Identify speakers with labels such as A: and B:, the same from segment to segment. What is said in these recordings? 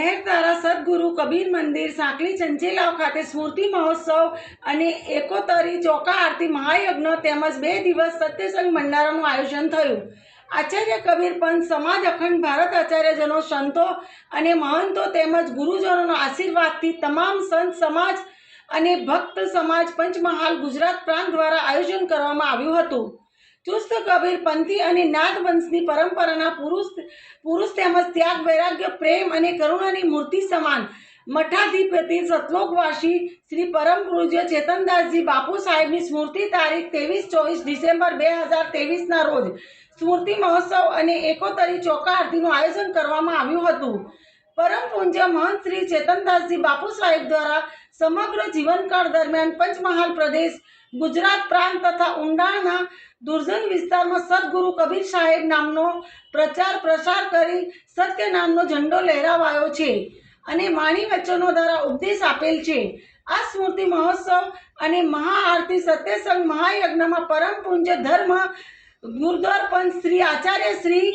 A: મહેરધારા સદગુરુ કબીર મંદિર સાંકલી ચંચેલાવ ખાતે સ્મૃતિ મહોત્સવ અને એકોતરી ચોકા આરતી મહાયજ્ઞ તેમજ 2 દિવસ સત્યસંગ ભંડારાનું આયોજન થયું। આચાર્ય કબીર પંથ સમાજ અખંડ ભારત આચાર્યજનો સંતો અને મહંતો તેમજ ગુરુજનોના આશીર્વાદથી તમામ સંત સમાજ અને ભક્ત સમાજ પંચમહાલ ગુજરાત પ્રાંત દ્વારા આયોજન કરવામાં આવ્યું હતું। ચુસ્ત કબીર પંથી અને નાદ વંશની પરંપરાના પુરુષ તેમજ ત્યાગ વૈરાગ્ય પ્રેમ અને કરુણાની મૂર્તિ સમાન મઠાધિપતિ સતલોકવાસી શ્રી પરમ પૂજ્ય ચેતનદાસજી બાપુ સાહેબની સ્મૃતિ તારીખ 23-24 ડિસેમ્બર 2023ના રોજ સ્મૃતિ મહોત્સવ અને એકોતરી ચોકા આરતીનું આયોજન કરવામાં આવ્યું હતું। પરમ પૂજ્ય મહંત શ્રી ચેતનદાસજી બાપુ સાહેબ દ્વારા સમગ્ર જીવનકાળ દરમિયાન પંચમહાલ પ્રદેશ ગુજરાત પ્રાંત તથા ઊંડાણના દુર્જન વિસ્તારમાં સદગુરુ કબીર સાહેબ નામનો પ્રચાર પ્રસાર કરી સત્ય નામનો ઝંડો લહેરાવાયો છે અને વાણી વચનો દ્વારા ઉપદેશ આપેલ છે। આ સ્મૃતિ મહોત્સવ અને મહાઆરતી સત્યસંગ મહાયજ્ઞમાં પરમ પૂજ્ય ધર્મ ગુરુદ્વાર પંથ શ્રી આચાર્ય શ્રી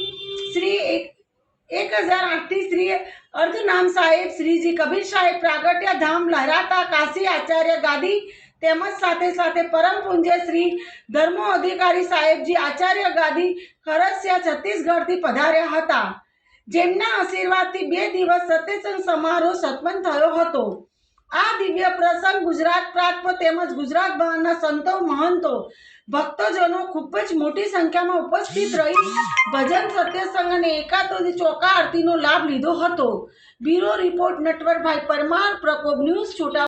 A: 1008 શ્રી અર્ધનામ સાહેબ શ્રીજી કબીર સાહેબ પ્રાગટ્ય ધામ લહેરાતા કાશી આચાર્ય ગાદી તેમજ સાથે સાથે પરમ પૂજ્ય શ્રી ધર્મો અધિકારી સાહેબજી આચાર્ય ગાદી ખરસિયા છત્તીસગઢથી પધાર્યા હતા, જેમના આશીર્વાદથી 2 દિવસ સત્યસંગ સમારોહ સંપન્ન થયો હતો। આ દિવ્ય પ્રસંગ ગુજરાત પ્રાંત તેમજ ગુજરાત બહારના સંતો મહંતો ભક્તજનો ખૂબ જ મોટી સંખ્યામાં ઉપસ્થિત રહી ભજન સત્યસંગ અને એકાતરી ચોકા આરતીનો લાભ લીધો હતો। બ્યુરો રિપોર્ટ નટવરભાઈ પરમાર, પ્રકોપ ન્યૂઝ, છોટા।